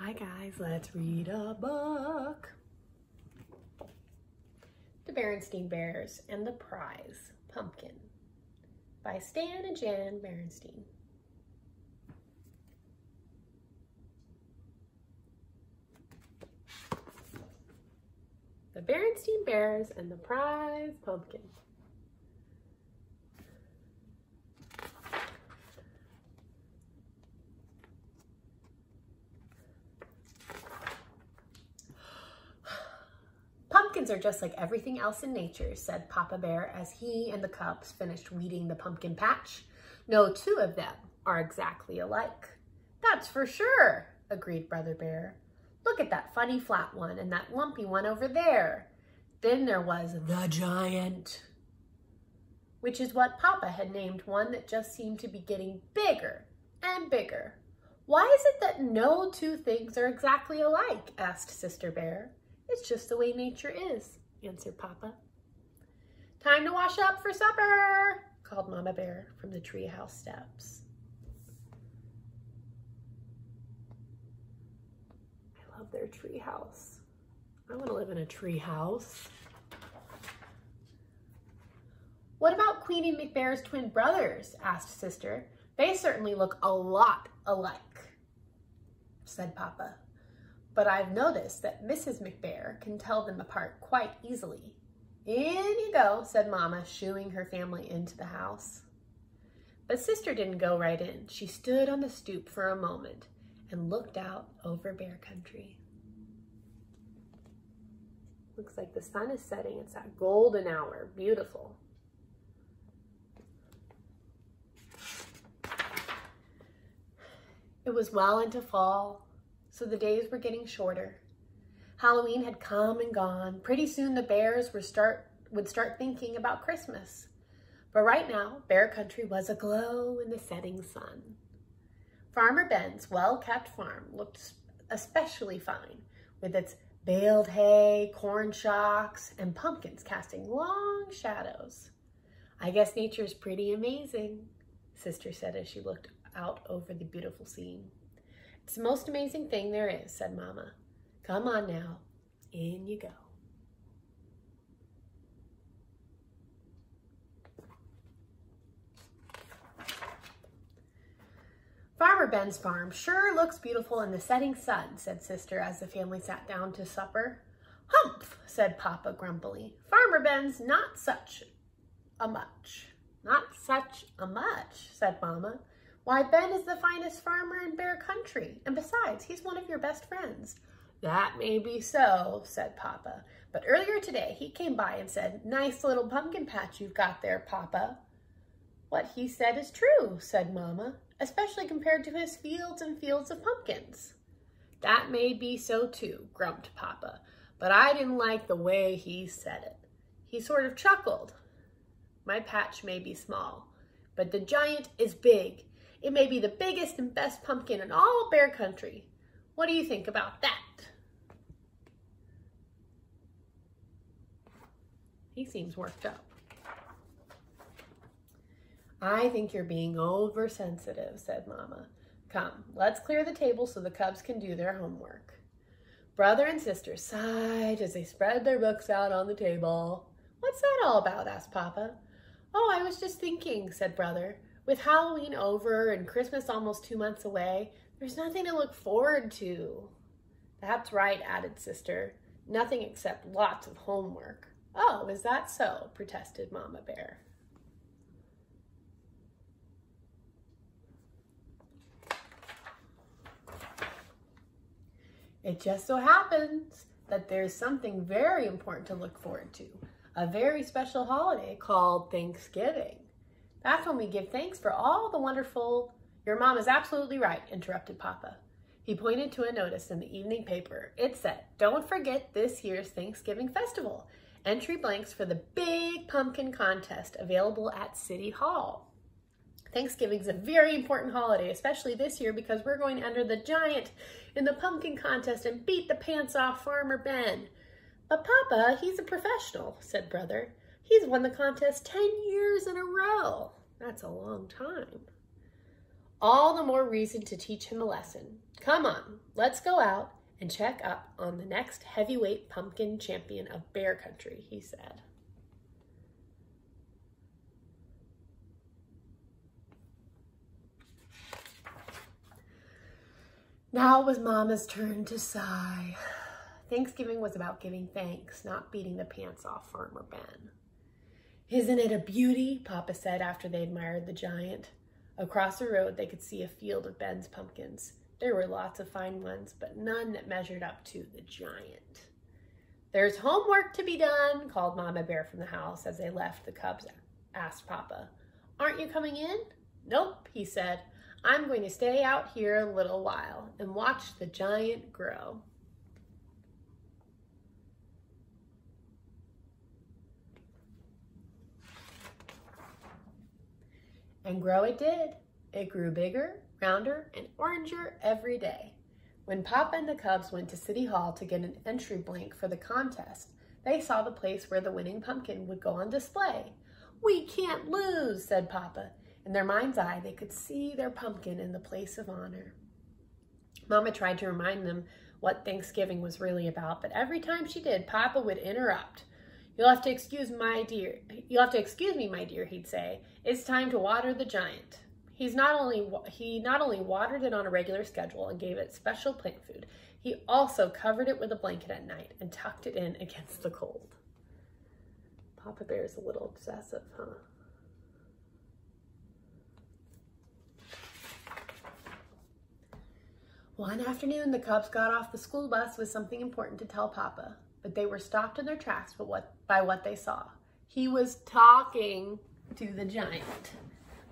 Hi guys, let's read a book. The Berenstain Bears and the Prize Pumpkin by Stan and Jan Berenstain. The Berenstain Bears and the Prize Pumpkin. Pumpkins are just like everything else in nature, said Papa Bear as he and the cubs finished weeding the pumpkin patch. No two of them are exactly alike. That's for sure, agreed Brother Bear. Look at that funny flat one and that lumpy one over there. Then there was the giant, which is what Papa had named one that just seemed to be getting bigger and bigger. Why is it that no two things are exactly alike? Asked Sister Bear. It's just the way nature is, answered Papa. Time to wash up for supper, called Mama Bear from the treehouse steps. I love their treehouse. I want to live in a treehouse. What about Queenie McBear's twin brothers? Asked Sister. They certainly look a lot alike, said Papa. But I've noticed that Mrs. McBear can tell them apart quite easily. In you go, said Mama, shooing her family into the house. But Sister didn't go right in. She stood on the stoop for a moment and looked out over bear country. Looks like the sun is setting. It's that golden hour. Beautiful. It was well into fall, so the days were getting shorter. Halloween had come and gone. Pretty soon the bears would start thinking about Christmas. But right now, bear country was aglow in the setting sun. Farmer Ben's well-kept farm looked especially fine, with its baled hay, corn shocks, and pumpkins casting long shadows. I guess nature's pretty amazing, Sister said as she looked out over the beautiful scene. It's the most amazing thing there is, said Mama. Come on now, in you go. Farmer Ben's farm sure looks beautiful in the setting sun, said Sister as the family sat down to supper. Humph, said Papa grumpily. Farmer Ben's not such a much. Not such a much, said Mama. Why, Ben is the finest farmer in bear country, and besides, he's one of your best friends. That may be so, said Papa, but earlier today he came by and said, nice little pumpkin patch you've got there, Papa. What he said is true, said Mama, especially compared to his fields and fields of pumpkins. That may be so too, grumped Papa, but I didn't like the way he said it. He sort of chuckled. My patch may be small, but the giant is big. It may be the biggest and best pumpkin in all bear country. What do you think about that? He seems worked up. I think you're being oversensitive, said Mama. Come, let's clear the table so the cubs can do their homework. Brother and Sister sighed as they spread their books out on the table. What's that all about? Asked Papa. Oh, I was just thinking, said Brother. With Halloween over and Christmas almost 2 months away, there's nothing to look forward to. That's right, added Sister. Nothing except lots of homework. Oh, is that so? Protested Mama Bear. It just so happens that there's something very important to look forward to. A very special holiday called Thanksgiving. That's when we give thanks for all the wonderful... Your mom is absolutely right, interrupted Papa. He pointed to a notice in the evening paper. It said, don't forget this year's Thanksgiving festival. Entry blanks for the big pumpkin contest available at City Hall. Thanksgiving's a very important holiday, especially this year because we're going to enter the giant in the pumpkin contest and beat the pants off Farmer Ben. But Papa, he's a professional, said Brother. He's won the contest 10 years in a row. That's a long time. All the more reason to teach him a lesson. Come on, let's go out and check up on the next heavyweight pumpkin champion of bear country, he said. Now it was Mama's turn to sigh. Thanksgiving was about giving thanks, not beating the pants off Farmer Ben. Isn't it a beauty? Papa said after they admired the giant. Across the road, they could see a field of Ben's pumpkins. There were lots of fine ones, but none that measured up to the giant. There's homework to be done, called Mama Bear from the house as they left. The cubs asked Papa, aren't you coming in? Nope, he said. I'm going to stay out here a little while and watch the giant grow. And grow it did. It grew bigger, rounder, and oranger every day. When Papa and the cubs went to City Hall to get an entry blank for the contest, they saw the place where the winning pumpkin would go on display. We can't lose, said Papa. In their mind's eye, they could see their pumpkin in the place of honor. Mama tried to remind them what Thanksgiving was really about, but every time she did, Papa would interrupt. You'll have to excuse me, my dear, he'd say. It's time to water the giant. He not only watered it on a regular schedule and gave it special plant food, he also covered it with a blanket at night and tucked it in against the cold. Papa Bear's a little obsessive, huh? One afternoon, the cubs got off the school bus with something important to tell Papa, but they were stopped in their tracks by what they saw. He was talking to the giant.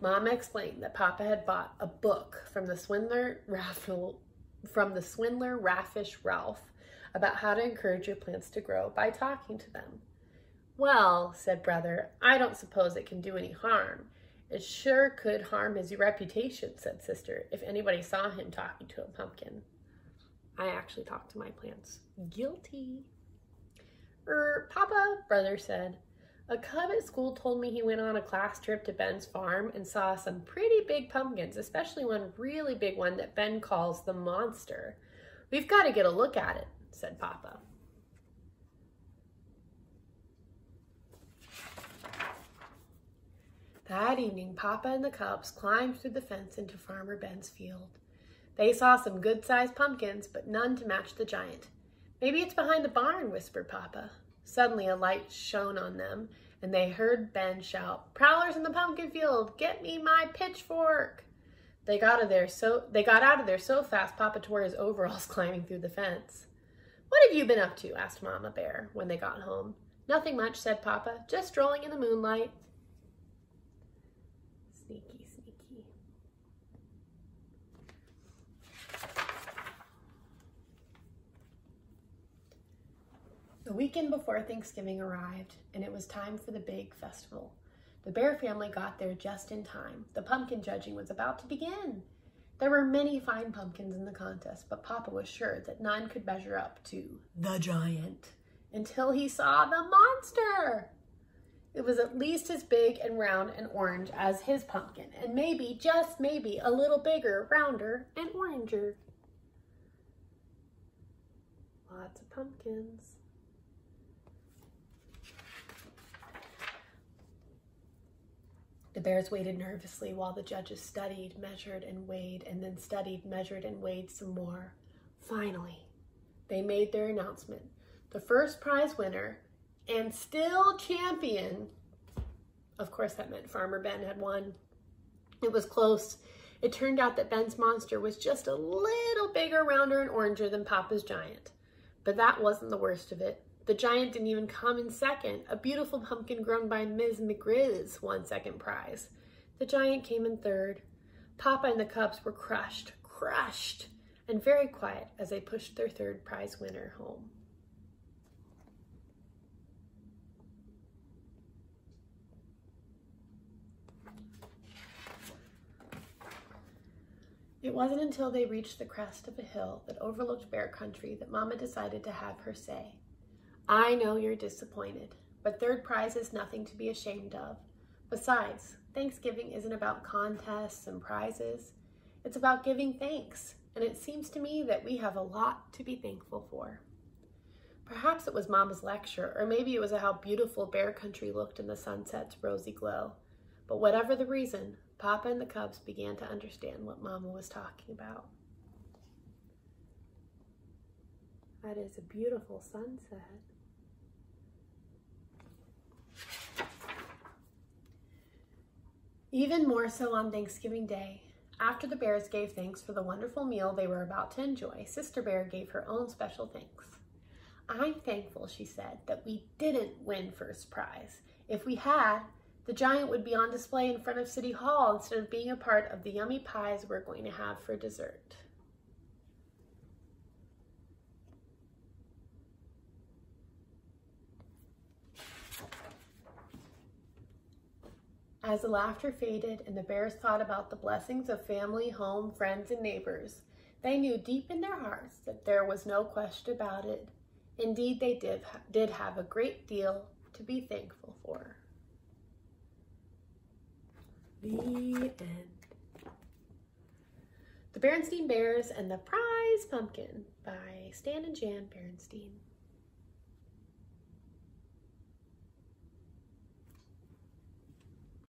Mama explained that Papa had bought a book from the swindler Raffish Ralph about how to encourage your plants to grow by talking to them. Well, said Brother, I don't suppose it can do any harm. It sure could harm his reputation, said Sister, if anybody saw him talking to a pumpkin. I actually talk to my plants. Guilty. Papa, Brother said, a cub at school told me he went on a class trip to Ben's farm and saw some pretty big pumpkins, especially one really big one that Ben calls the monster. We've got to get a look at it, said Papa. That evening, Papa and the cubs climbed through the fence into Farmer Ben's field. They saw some good-sized pumpkins, but none to match the giant. Maybe it's behind the barn, whispered Papa. Suddenly a light shone on them, and they heard Ben shout, Prowlers in the pumpkin field, get me my pitchfork. They got out of there so fast Papa tore his overalls climbing through the fence. What have you been up to? Asked Mama Bear when they got home. Nothing much, said Papa, just strolling in the moonlight. Sneaky, sneaky. The weekend before Thanksgiving arrived, and it was time for the big festival. The Bear family got there just in time. The pumpkin judging was about to begin. There were many fine pumpkins in the contest, but Papa was sure that none could measure up to the giant until he saw the monster. It was at least as big and round and orange as his pumpkin, and maybe, just maybe, a little bigger, rounder, and oranger. Lots of pumpkins. The Bears waited nervously while the judges studied, measured, and weighed, and then studied, measured, and weighed some more. Finally, they made their announcement. The first prize winner and still champion, of course that meant Farmer Ben had won. It was close. It turned out that Ben's monster was just a little bigger, rounder, and oranger than Papa's giant. But that wasn't the worst of it. The giant didn't even come in second. A beautiful pumpkin grown by Ms. McGriz won second prize. The giant came in third. Papa and the cubs were crushed, and very quiet as they pushed their third prize winner home. It wasn't until they reached the crest of a hill that overlooked bear country that Mama decided to have her say. I know you're disappointed, but third prize is nothing to be ashamed of. Besides, Thanksgiving isn't about contests and prizes. It's about giving thanks, and it seems to me that we have a lot to be thankful for. Perhaps it was Mama's lecture, or maybe it was how beautiful bear country looked in the sunset's rosy glow. But whatever the reason, Papa and the cubs began to understand what Mama was talking about. That is a beautiful sunset. Even more so on Thanksgiving Day. After the bears gave thanks for the wonderful meal they were about to enjoy, Sister Bear gave her own special thanks. "I'm thankful," she said, "that we didn't win first prize. If we had, the giant would be on display in front of City Hall instead of being a part of the yummy pies we're going to have for dessert." As the laughter faded and the bears thought about the blessings of family, home, friends, and neighbors, they knew deep in their hearts that there was no question about it. Indeed, they did have a great deal to be thankful for. The end. The Berenstain Bears and the Prize Pumpkin by Stan and Jan Berenstain.